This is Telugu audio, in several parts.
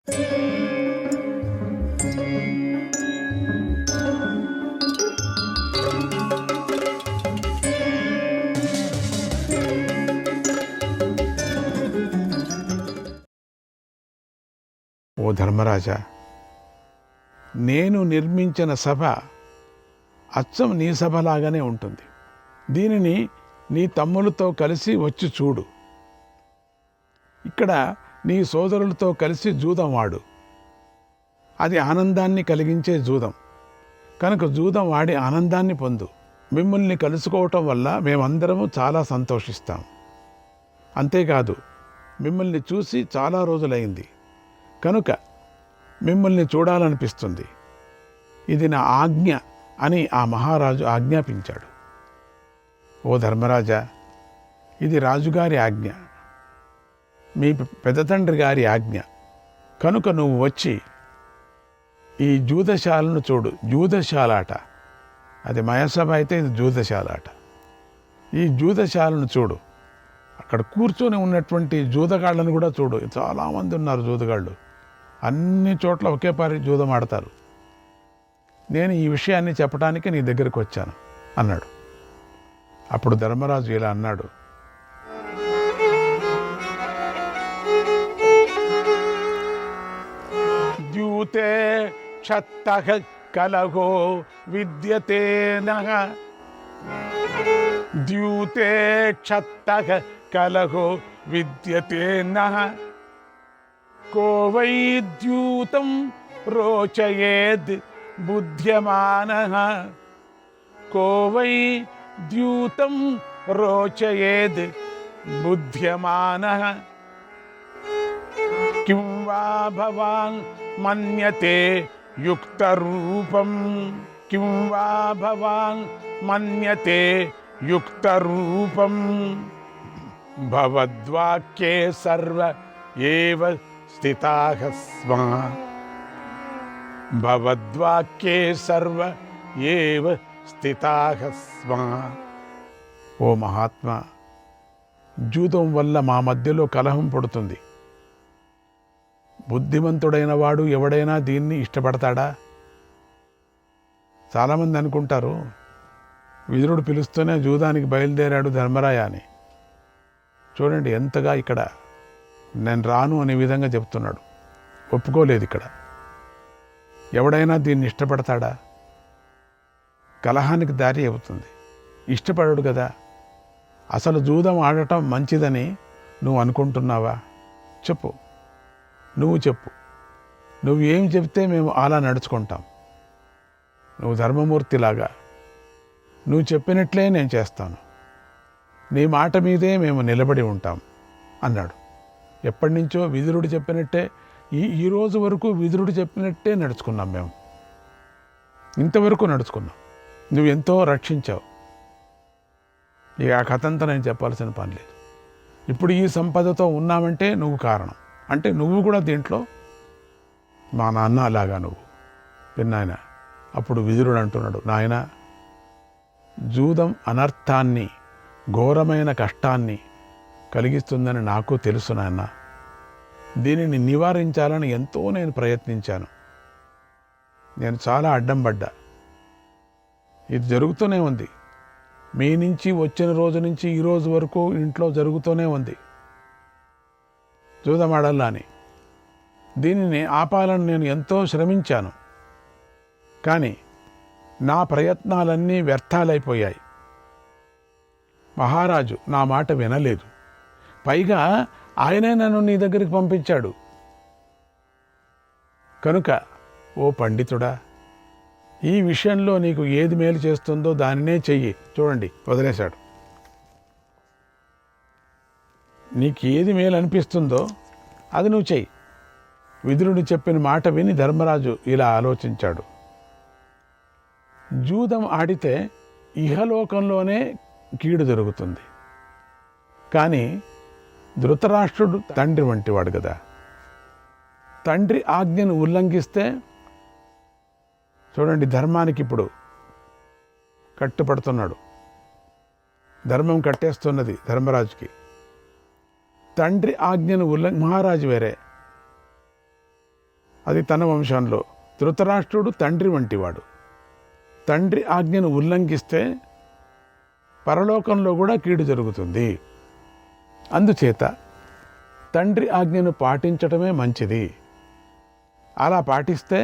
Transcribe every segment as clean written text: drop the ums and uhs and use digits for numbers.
ఓ ధర్మరాజా, నేను నిర్మించిన సభ అచ్చం నీ సభలాగానే ఉంటుంది. దీనిని నీ తమ్ములతో కలిసి వచ్చి చూడు. ఇక్కడ నీ సోదరులతో కలిసి జూదం ఆడు. అది ఆనందాన్ని కలిగించే జూదం కనుక జూదం ఆడి ఆనందాన్ని పొందు. మిమ్మల్ని కలుసుకోవటం వల్ల మేమందరము చాలా సంతోషిస్తాం. అంతేకాదు, మిమ్మల్ని చూసి చాలా రోజులైంది కనుక మిమ్మల్ని చూడాలనిపిస్తుంది. ఇది నా ఆజ్ఞ అని ఆ మహారాజు ఆజ్ఞాపించాడు. ఓ ధర్మరాజా, ఇది రాజుగారి ఆజ్ఞ, మీ పెద్దతండ్రి గారి ఆజ్ఞ కనుక నువ్వు వచ్చి ఈ జూదశాలను చూడు. జూదశాలాట, అది మయసభ అయితే ఇది జూదశాలాట. ఈ జూదశాలను చూడు. అక్కడ కూర్చొని ఉన్నటువంటి జూదగాళ్ళను కూడా చూడు. చాలామంది ఉన్నారు జూదగాళ్ళు. అన్ని చోట్ల ఒకేపారి జూదం ఆడతారు. నేను ఈ విషయాన్ని చెప్పడానికి నీ దగ్గరికి వచ్చాను అన్నాడు. అప్పుడు ధర్మరాజు ఇలా అన్నాడు, ద్యూతే క్షత్తః కలహో విద్యతే నః. ద్యూతే క్షత్తః కలహో విద్యతే నః. కో వై ద్యూతం రోచయేద్ బుద్ధ్యమానః. Co why ద్యూతం రోచయేద్ బుద్ధ్యమానః. కిం వా భవాన్ మన్యతే యుక్తరూపం. కిం వా భవాన్ మన్యతే యుక్తరూపం. భవద్వాక్యే సర్వ ఏవ స్థితాః స్మః. భవద్వాక్యే సర్వ ఏవ స్థితాః స్మః. ఓ మహాత్మా, జూదం వల్ల మా మధ్యలో కలహం పడుతుంది. బుద్ధిమంతుడైన వాడు ఎవడైనా దీన్ని ఇష్టపడతాడా? చాలామంది అనుకుంటారు విదురుడు పిలుస్తూనే జూదానికి బయలుదేరాడు ధర్మరాయ అని. చూడండి ఎంతగా ఇక్కడ నేను రాను అనే విధంగా చెప్తున్నాడు. ఒప్పుకోలేదు ఇక్కడ. ఎవడైనా దీన్ని ఇష్టపడతాడా? కలహానికి దారి అవుతుంది. ఇష్టపడడు కదా. అసలు జూదం ఆడటం మంచిదని నువ్వు అనుకుంటున్నావా? చెప్పు, నువ్వు చెప్పు. నువ్వు ఏం చెప్తే మేము అలా నడుచుకుంటాం. నువ్వు ధర్మమూర్తిలాగా నువ్వు చెప్పినట్లే నేను చేస్తాను. నీ మాట మీదే మేము నిలబడి ఉంటాం అన్నాడు. ఎప్పటి నుంచో విదురుడు చెప్పినట్టే, ఈ రోజు వరకు విదురుడు చెప్పినట్టే నడుచుకున్నాం మేము. ఇంతవరకు నడుచుకున్నాం. నువ్వు ఎంతో రక్షించావు. ఇక ఆ కథ అంతా నేను చెప్పాల్సిన పని లేదు. ఇప్పుడు ఈ సంపదతో ఉన్నామంటే నువ్వు కారణం. అంటే నువ్వు కూడా దీంట్లో మా నాన్న అలాగా నువ్వు పిన్నాయన. అప్పుడు విదురుడు అంటున్నాడు, నాయన, జూదం అనర్థాన్ని, ఘోరమైన కష్టాన్ని కలిగిస్తుందని నాకు తెలుసు నాన్న. దీనిని నివారించాలని ఎంతో నేను ప్రయత్నించాను. నేను చాలా అడ్డం పడ్డా. ఇది జరుగుతూనే ఉంది. మీ నుంచి వచ్చిన రోజు నుంచి ఈ రోజు వరకు ఇంట్లో జరుగుతూనే ఉంది జూదమాడల్లా అని. దీనిని ఆపాలని నేను ఎంతో శ్రమించాను. కానీ నా ప్రయత్నాలన్నీ వ్యర్థాలైపోయాయి. మహారాజు నా మాట వినలేదు. పైగా ఆయనే నన్ను నీ దగ్గరికి పంపించాడు. కనుక ఓ పండితుడా, ఈ విషయంలో నీకు ఏది మేలు చేస్తుందో దానినే చెయ్యి. చూడండి, వదిలేశాడు. నీకు ఏది మేలు అనిపిస్తుందో అది నువ్వు చెయ్యి. విదురుడు చెప్పిన మాట విని ధర్మరాజు ఇలా ఆలోచించాడు. జూదం ఆడితే ఇహలోకంలోనే కీడు జరుగుతుంది. కానీ ధృతరాష్ట్రుడు తండ్రి వంటివాడు కదా. తండ్రి ఆజ్ఞను ఉల్లంఘిస్తే చూడండి, ధర్మానికి ఇప్పుడు కట్టుపడుతున్నాడు. ధర్మం కట్టేస్తున్నది ధర్మరాజుకి. తండ్రి ఆజ్ఞను మహారాజు వేరే, అది తన వంశంలో. ధృతరాష్ట్రుడు తండ్రి వంటివాడు. తండ్రి ఆజ్ఞను ఉల్లంఘిస్తే పరలోకంలో కూడా కీడు జరుగుతుంది. అందుచేత తండ్రి ఆజ్ఞను పాటించటమే మంచిది. అలా పాటిస్తే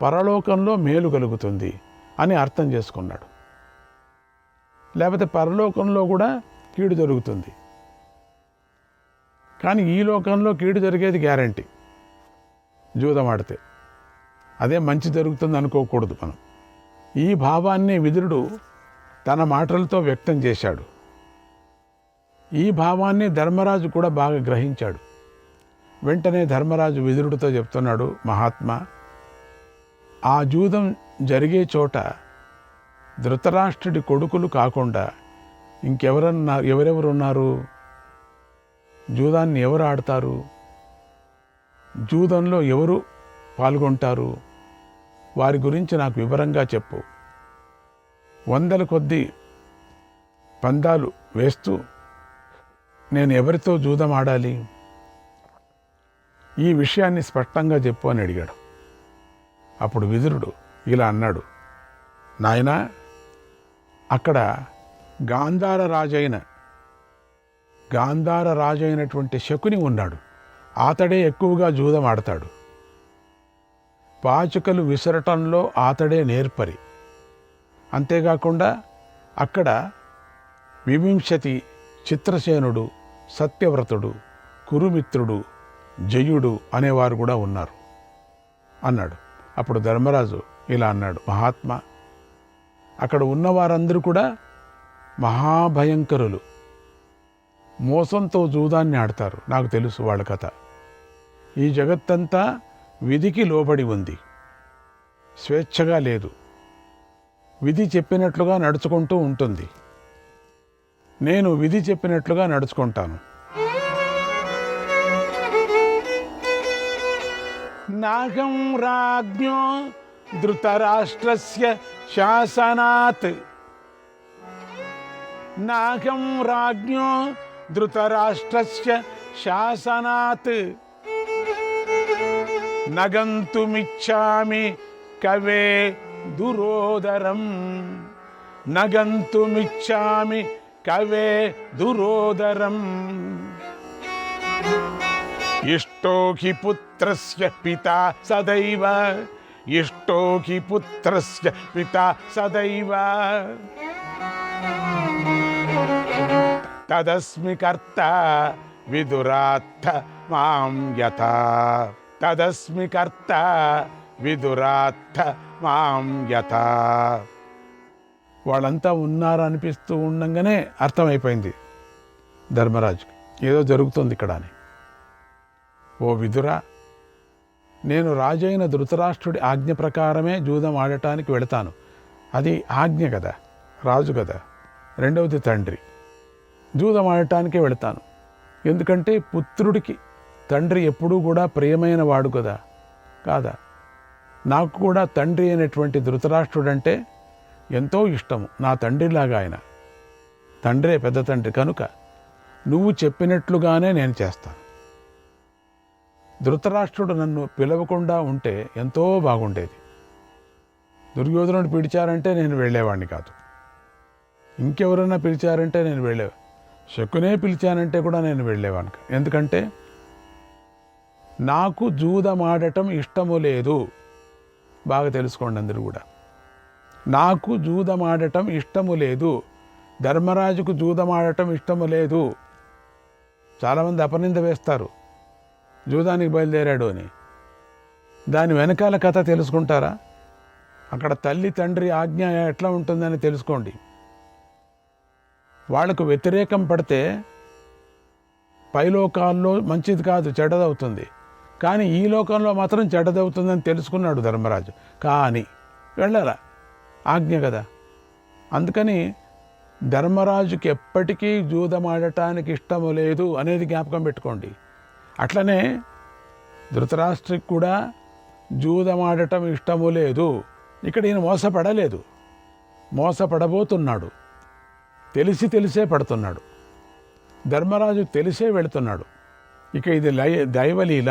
పరలోకంలో మేలు కలుగుతుంది అని అర్థం చేసుకున్నాడు. లేకపోతే పరలోకంలో కూడా కీడు జరుగుతుంది. కానీ ఈ లోకంలో కీడు జరిగేది గ్యారంటీ. జూదమాడితే అదే మంచి జరుగుతుంది అనుకోకూడదు మనం. ఈ భావాన్ని విదురుడు తన మాటలతో వ్యక్తం చేశాడు. ఈ భావాన్ని ధర్మరాజు కూడా బాగా గ్రహించాడు. వెంటనే ధర్మరాజు విదురుడితో చెప్తున్నాడు, మహాత్మా, ఆ జూదం జరిగే చోట ధృతరాష్ట్రుడి కొడుకులు కాకుండా ఎవరెవరున్నారు? జూదాన్ని ఎవరు ఆడతారు? జూదంలో ఎవరు పాల్గొంటారు? వారి గురించి నాకు వివరంగా చెప్పు. 100 కొద్దీ పందాలు వేస్తూ నేను ఎవరితో జూదం ఆడాలి? ఈ విషయాన్ని స్పష్టంగా చెప్పు అని అడిగాడు. అప్పుడు విదురుడు ఇలా అన్నాడు, నాయనా, అక్కడ గాంధార రాజైనటువంటి శకుని ఉన్నాడు. అతడే ఎక్కువగా జూదం ఆడతాడు. పాచికలు విసరటంలో అతడే నేర్పరి. అంతేకాకుండా అక్కడ వివింశతి, చిత్రసేనుడు, సత్యవ్రతుడు, కురుమిత్రుడు, జయుడు అనేవారు కూడా ఉన్నారు అన్నాడు. అప్పుడు ధర్మరాజు ఇలా అన్నాడు, మహాత్మా, అక్కడ ఉన్నవారందరూ కూడా మహాభయంకరులు. మోసంతో జూదాన్ని ఆడతారు. నాకు తెలుసు వాళ్ళ కథ. ఈ జగత్తంతా విధికి లోబడి ఉంది, స్వేచ్ఛగా లేదు. విధి చెప్పినట్లుగా నడుచుకుంటూ ఉంటుంది. నేను విధి చెప్పినట్లుగా నడుచుకుంటాను. నాగం రాజ్ఞో ధృతరాష్ట్రస్య శాసనాత్. నాగం రాజ్ఞో ధృతరాష్ట్రస్య శాసనాత్ నగంతుమిచ్చామి కవే దురోదరం. నగంతుమిచ్చామి కవే దురోదరం. ఇష్టో హి పుత్రస్య పితా సదైవ. ఇష్టో హి పుత్రస్య పితా సదైవ. తదస్మి కర్త విదురాత్థ మాం యథా. తదస్మి కర్త విదురాత్థ మాం యథా. వాళ్ళంతా ఉన్నారనిపిస్తూ ఉండగానే అర్థమైపోయింది ధర్మరాజుకి, ఏదో జరుగుతుంది ఇక్కడ అని. ఓ విదురా, నేను రాజైన ధృతరాష్ట్రుడి ఆజ్ఞ ప్రకారమే జూదం ఆడటానికి వెళతాను. అది ఆజ్ఞ కదా, రాజు కదా. రెండవది తండ్రి. జూదం ఆడటానికే వెళతాను. ఎందుకంటే పుత్రుడికి తండ్రి ఎప్పుడూ కూడా ప్రియమైన వాడు కదా. కాదా? నాకు కూడా తండ్రి అయినటువంటి ధృతరాష్ట్రుడంటే ఎంతో ఇష్టము. నా తండ్రిలాగా ఆయన. తండ్రే పెద్ద తండ్రి కనుక నువ్వు చెప్పినట్లుగానే నేను చేస్తాను. ధృతరాష్ట్రుడు నన్ను పిలవకుండా ఉంటే ఎంతో బాగుండేది. దుర్యోధనుడు పిలిచారంటే నేను వెళ్ళేవాడిని కాదు. ఇంకెవరన్నా పిలిచారంటే నేను శకునే పిలిచానంటే కూడా నేను వెళ్ళేవాడిని. ఎందుకంటే నాకు జూదమాడటం ఇష్టము లేదు. బాగా తెలుసుకోండి అందరూ కూడా. నాకు జూదమాడటం ఇష్టము లేదు. ధర్మరాజుకు జూదమాడటం ఇష్టము లేదు. చాలామంది అపనింద వేస్తారు జూదానికి బయలుదేరాడు అని. దాని వెనకాల కథ తెలుసుకుంటారా? అక్కడ తల్లి తండ్రి ఆజ్ఞ ఎట్లా ఉంటుందని తెలుసుకోండి. వాళ్లకు వ్యతిరేకం పడితే పైలోకాల్లో మంచిది కాదు, చెడ్డదవుతుంది. కానీ ఈ లోకంలో మాత్రం చెడ్డదవుతుందని తెలుసుకున్నాడు ధర్మరాజు. కానీ వెళ్ళాలా, ఆజ్ఞ కదా. అందుకని ధర్మరాజుకి ఎప్పటికీ జూదమాడటానికి ఇష్టము లేదు అనేది జ్ఞాపకం పెట్టుకోండి. అట్లనే ధృతరాష్ట్రికి కూడా జూదమాడటం ఇష్టము లేదు. ఇక్కడ ఈయన మోసపడలేదు, మోసపడబోతున్నాడు. తెలిసే పడుతున్నాడు. ధర్మరాజు తెలిసే వెళుతున్నాడు. ఇక ఇది దైవలీల.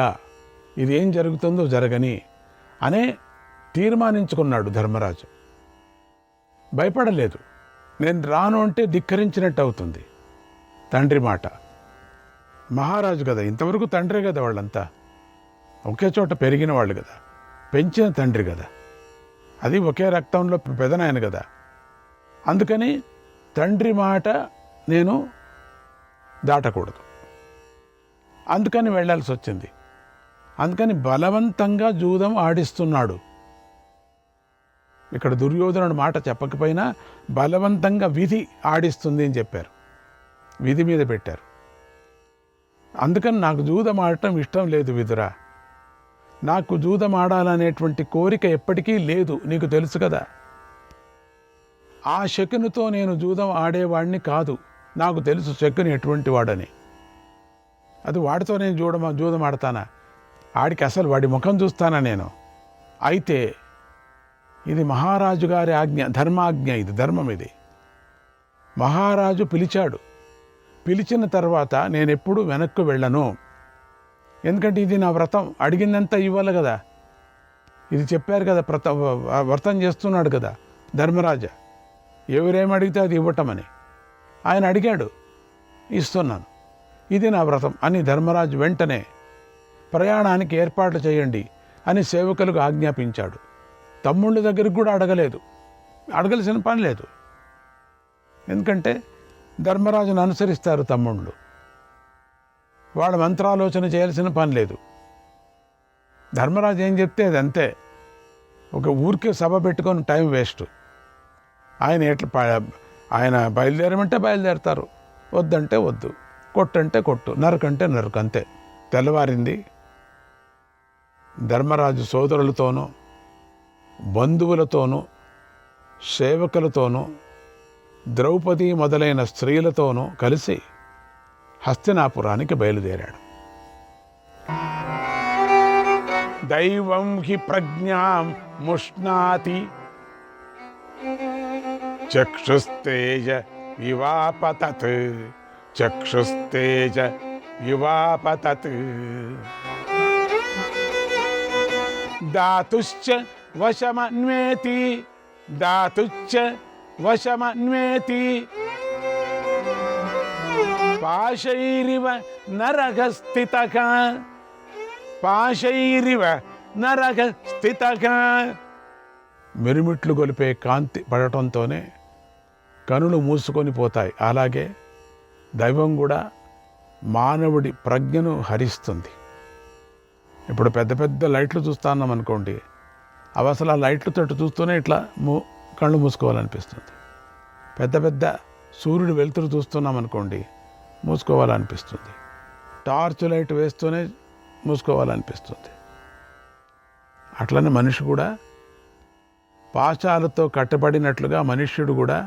ఇది ఏం జరుగుతుందో జరగని అనే తీర్మానించుకున్నాడు ధర్మరాజు. భయపడలేదు. నేను రాను అంటే ధిక్కరించినట్టు అవుతుంది. తండ్రి మాట. మహారాజు కదా, ఇంతవరకు తండ్రే కదా, వాళ్ళంతా ఒకే చోట పెరిగిన వాళ్ళు కదా, పెంచిన తండ్రి కదా, అది ఒకే రక్తంలో పెదనాయన కదా. అందుకని తండ్రి మాట నేను దాటకూడదు. అందుకని వెళ్ళాల్సి వచ్చింది. అందుకని బలవంతంగా జూదం ఆడిస్తున్నాడు. ఇక్కడ దుర్యోధనుడు మాట చెప్పకపోయినా బలవంతంగా విధి ఆడిస్తుంది అని చెప్పారు. విధి మీద పెట్టారు. అందుకని నాకు జూదం ఆడటం ఇష్టం లేదు విదురా. నాకు జూదం ఆడాలనేటువంటి కోరిక ఎప్పటికీ లేదు, నీకు తెలుసు కదా. ఆ శకునితో నేను జూదం ఆడేవాడిని కాదు. నాకు తెలుసు శకుని ఎటువంటి వాడని. అది వాడితో నేను జూదం ఆడతానా? ఆడికి అసలు వాడి ముఖం చూస్తానా నేను? అయితే ఇది మహారాజు గారి ఆజ్ఞ, ధర్మాజ్ఞ, ఇది ధర్మం. ఇది మహారాజు పిలిచాడు. పిలిచిన తర్వాత నేనెప్పుడు వెనక్కు వెళ్ళను. ఎందుకంటే ఇది నా వ్రతం. అడిగిందంతా ఇవ్వాలి కదా. ఇది చెప్పారు కదా, వ్రతం చేస్తున్నాడు కదా ధర్మరాజా. ఎవరేం అడిగితే అది ఇవ్వటమని ఆయన అడిగాడు, ఇస్తున్నాను. ఇది నా వ్రతం అని ధర్మరాజు వెంటనే ప్రయాణానికి ఏర్పాట్లు చేయండి అని సేవకులకు ఆజ్ఞాపించాడు. తమ్ముళ్ళ దగ్గరికి కూడా అడగలేదు, అడగలసిన పని లేదు. ఎందుకంటే ధర్మరాజును అనుసరిస్తారు తమ్ముళ్ళు. వాళ్ళ మంత్రాలోచన చేయాల్సిన పని లేదు. ధర్మరాజు ఏం చెప్తే అది అంతే. ఒక ఊరికే సభ పెట్టుకొని టైం వేస్ట్. ఆయన బయలుదేరమంటే బయలుదేరతారు, వద్దంటే వద్దు, కొట్టంటే కొట్టు, నరకంటే నరకు, అంతే. తెల్లవారింది. ధర్మరాజు సోదరులతోనూ బంధువులతోనూ సేవకులతోనూ ద్రౌపది మొదలైన స్త్రీలతోనూ కలిసి హస్తినాపురానికి బయలుదేరాడు. దైవం హి ప్రజ్ఞాం ముష్ణాతి చక్షుస్తేజ వివాపతత్, చక్షుస్తేజ వివాపతత్. దాతుశ్చ వశమన్వేతి, దాతుశ్చ వశమన్వేతి. పాశైరివ నరగస్థితః, పాశైరివ నరగస్థితః. మిరుమిట్లు గొలిపే కాంతి పడటంతోనే కనులు మూసుకొని పోతాయి. అలాగే దైవం కూడా మానవుడి ప్రజ్ఞను హరిస్తుంది. ఇప్పుడు పెద్ద పెద్ద లైట్లు చూస్తున్నాం అనుకోండి, అవి అసలు ఆ లైట్లు తోటి చూస్తూనే ఇట్లా కళ్ళు మూసుకోవాలనిపిస్తుంది. పెద్ద పెద్ద సూర్యుడు వెలుతురు చూస్తున్నాం అనుకోండి, మూసుకోవాలనిపిస్తుంది. టార్చ్ లైట్ వేస్తూనే మూసుకోవాలనిపిస్తుంది. అట్లనే మనిషి కూడా పాశాలతో కట్టబడినట్లుగా మనుష్యుడు కూడా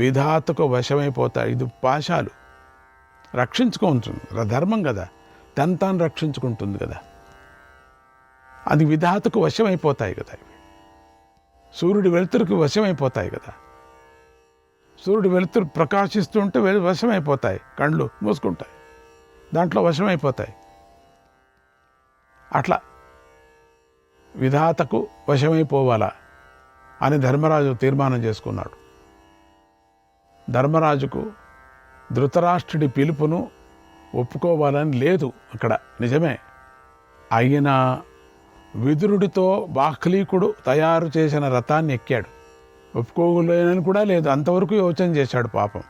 విధాతకు వశమైపోతాడు. ఇది పాశాలు రక్షించుకుంటుంది, ధర్మం కదా, తాను రక్షించుకుంటుంది కదా. అది విధాతకు వశమైపోతాయి కదా. ఇవి సూర్యుడి వెలుతురుకి వశమైపోతాయి కదా. సూర్యుడి వెలుతురు ప్రకాశిస్తుంటే వశమైపోతాయి, కళ్ళు మూసుకుంటాయి, దాంట్లో వశమైపోతాయి. అట్లా విధాతకు వశమైపోవాలా అని ధర్మరాజు తీర్మానం చేసుకున్నాడు. ధర్మరాజుకు ధృతరాష్ట్రుడి పిలుపును ఒప్పుకోవాలని లేదు అక్కడ, నిజమే. అయినా విదురుడితో బాహ్లీకుడు తయారు చేసిన రథాన్ని ఎక్కాడు. ఒప్పుకోలేనని కూడా లేదు, అంతవరకు యోచన చేశాడు పాపం.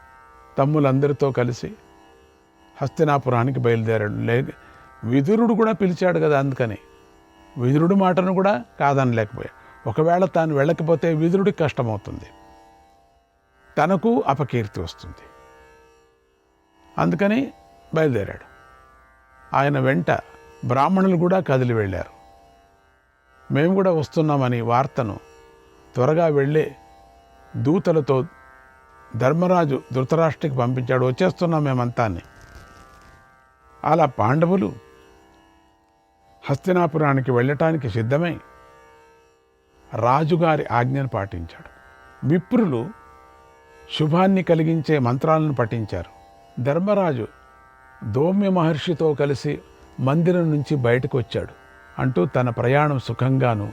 తమ్ములందరితో కలిసి హస్తినాపురానికి బయలుదేరాడు. విదురుడు కూడా పిలిచాడు కదా, అందుకని విదురుడి మాటను కూడా కాదనలేకపోయాడు. ఒకవేళ తాను వెళ్ళకపోతే విదురుడికి కష్టమవుతుంది, తనకు అపకీర్తి వస్తుంది. అందుకని బయలుదేరాడు. ఆయన వెంట బ్రాహ్మణులు కూడా కదిలి వెళ్ళారు. మేము కూడా వస్తున్నామని వార్తను త్వరగా వెళ్ళే దూతలతో ధర్మరాజు ధృతరాష్ట్రుడికి పంపించాడు. వచ్చేస్తున్నాం మేమంతా అని. అలా పాండవులు హస్తినాపురానికి వెళ్ళటానికి సిద్ధమై రాజుగారి ఆజ్ఞను పాటించాడు. విప్రులు శుభాన్ని కలిగించే మంత్రాలను పఠించారు. ధర్మరాజు దౌమ్య మహర్షితో కలిసి మందిరం నుంచి బయటకు వచ్చాడు అంటూ తన ప్రయాణం సుఖంగాను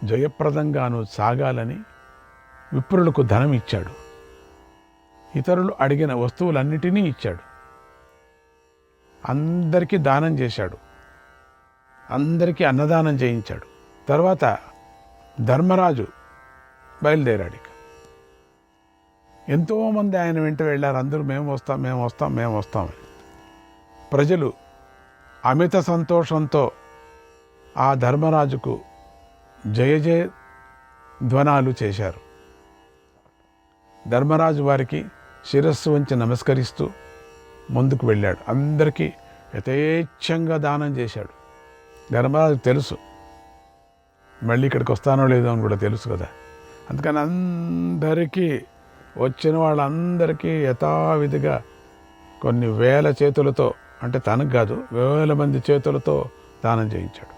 జయప్రదంగాను సాగాలని విప్రులకు ధనం ఇచ్చాడు. ఇతరులు అడిగిన వస్తువులన్నిటినీ ఇచ్చాడు. అందరికీ దానం చేశాడు. అందరికీ అన్నదానం చేయించాడు. తర్వాత ధర్మరాజు బయలుదేరాడు. ఎంతోమంది ఆయన వెంట వెళ్ళారు. అందరూ మేము వస్తామని. ప్రజలు అమిత సంతోషంతో ఆ ధర్మరాజుకు జయ జయ ధ్వనాలు చేశారు. ధర్మరాజు వారికి శిరస్సు వంచి నమస్కరిస్తూ ముందుకు వెళ్ళాడు. అందరికీ యథేచ్ఛంగా దానం చేశాడు. ధర్మరాజు తెలుసు మళ్ళీ ఇక్కడికి వస్తానో లేదో అని కూడా తెలుసు కదా. అందుకని అందరికీ వచ్చిన వాళ్ళందరికీ యథావిధిగా కొన్ని వేల చేతులతో, అంటే తనకు కాదు, వేల మంది చేతులతో దానం చేయించాడు.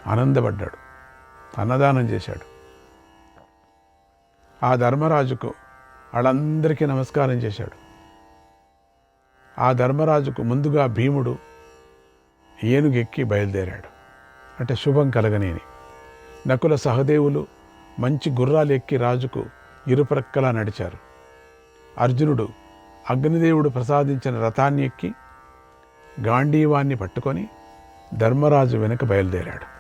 ఆనందపడ్డాడు. అన్నదానం చేశాడు. ఆ ధర్మరాజుకు వాళ్ళందరికీ నమస్కారం చేశాడు. ఆ ధర్మరాజుకు ముందుగా భీముడు ఏనుగెక్కి బయలుదేరాడు. అంటే శుభం కలగనేని. నకుల సహదేవులు మంచి గుర్రాలు ఎక్కి రాజుకు ఇరుప్రక్కలా నడిచారు. అర్జునుడు అగ్నిదేవుడు ప్రసాదించిన రథాన్ని ఎక్కి గాంధీవాన్ని పట్టుకొని ధర్మరాజు వెనుక బయలుదేరాడు.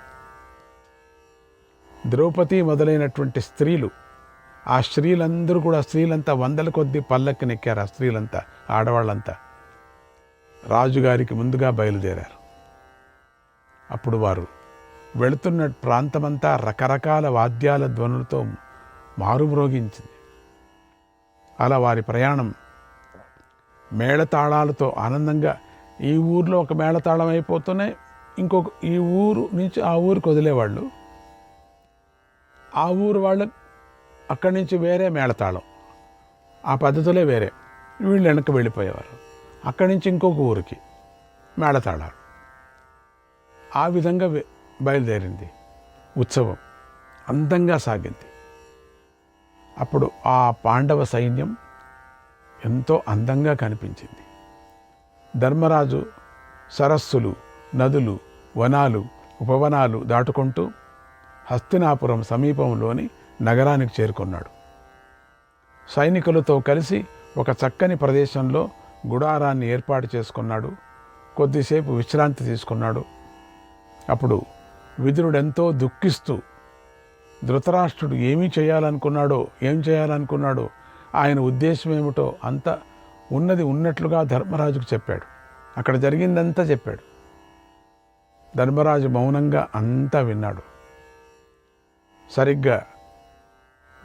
ద్రౌపది మొదలైనటువంటి స్త్రీలు, ఆ స్త్రీలందరూ కూడా, స్త్రీలంతా వందల కొద్దీ పల్లకి నెక్కారు. ఆ స్త్రీలంతా, ఆడవాళ్ళంతా రాజుగారికి ముందుగా బయలుదేరారు. అప్పుడు వారు వెళుతున్న ప్రాంతమంతా రకరకాల వాద్యాల ధ్వనులతో మారుమ్రోగించింది. అలా వారి ప్రయాణం మేళతాళాలతో ఆనందంగా, ఈ ఊర్లో ఒక మేళతాళం అయిపోతూనే ఇంకొక ఈ ఊరు నుంచి ఆ ఊరికి వదిలేవాళ్ళు, ఆ ఊరు వాళ్ళు అక్కడి నుంచి వేరే మేళతాళం, ఆ పద్ధతులే వేరే, వీళ్ళు వెనక్కి వెళ్ళిపోయేవారు. అక్కడి నుంచి ఇంకొక ఊరికి మేళతాళాలు. ఆ విధంగా బయలుదేరింది ఉత్సవం. అందంగా సాగింది. అప్పుడు ఆ పాండవ సైన్యం ఎంతో అందంగా కనిపించింది. ధర్మరాజు సరస్సులు, నదులు, వనాలు, ఉపవనాలు దాటుకుంటూ హస్తినాపురం సమీపంలోని నగరానికి చేరుకున్నాడు. సైనికులతో కలిసి ఒక చక్కని ప్రదేశంలో గుడారాన్ని ఏర్పాటు చేసుకున్నాడు. కొద్దిసేపు విశ్రాంతి తీసుకున్నాడు. అప్పుడు విదురుడెంతో దుఃఖిస్తూ ధృతరాష్ట్రుడు ఏం చేయాలనుకున్నాడో ఆయన ఉద్దేశం ఏమిటో అంత ఉన్నది ఉన్నట్లుగా ధర్మరాజుకు చెప్పాడు. అక్కడ జరిగిందంతా చెప్పాడు. ధర్మరాజు మౌనంగా అంతా విన్నాడు. సరిగ్గా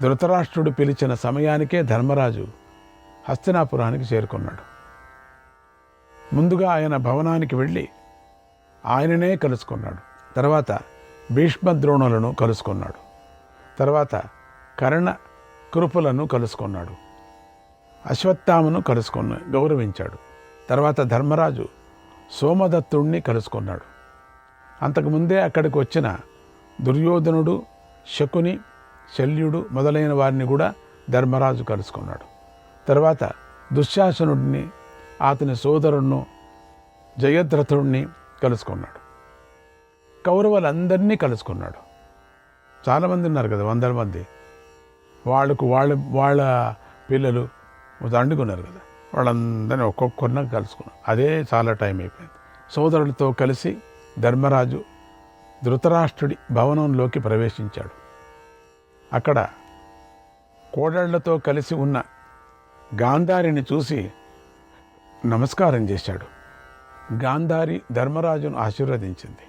ధృతరాష్ట్రుడు పిలిచిన సమయానికే ధర్మరాజు హస్తినాపురానికి చేరుకున్నాడు. ముందుగా ఆయన భవనానికి వెళ్ళి ఆయననే కలుసుకున్నాడు. తర్వాత భీష్మద్రోణులను కలుసుకున్నాడు. తర్వాత కర్ణ కృపులను కలుసుకున్నాడు. అశ్వత్థామను గౌరవించాడు. తర్వాత ధర్మరాజు సోమదత్తుణ్ణి కలుసుకున్నాడు. అంతకుముందే అక్కడికి వచ్చిన దుర్యోధనుడు, శకుని, శల్యుడు మొదలైన వారిని కూడా ధర్మరాజు కలుసుకున్నాడు. తర్వాత దుశ్శాసనుడిని, అతని సోదరుణ్ణి జయద్రథుడిని కలుసుకున్నాడు. కౌరవులందరినీ కలుసుకున్నాడు. చాలామంది ఉన్నారు కదా, వందల మంది. వాళ్ళ పిల్లలు దండుకున్నారు కదా, వాళ్ళందరినీ ఒక్కొక్కరిని కలుసుకున్నాడు. అదే చాలా టైం అయిపోయింది. సోదరులతో కలిసి ధర్మరాజు ధృతరాష్ట్రుడి భవనంలోకి ప్రవేశించాడు. అక్కడ కోడళ్లతో కలిసి ఉన్న గాంధారిని చూసి నమస్కారం చేశాడు. గాంధారి ధర్మరాజును ఆశీర్వదించింది.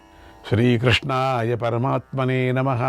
శ్రీకృష్ణాయ పరమాత్మనే నమః.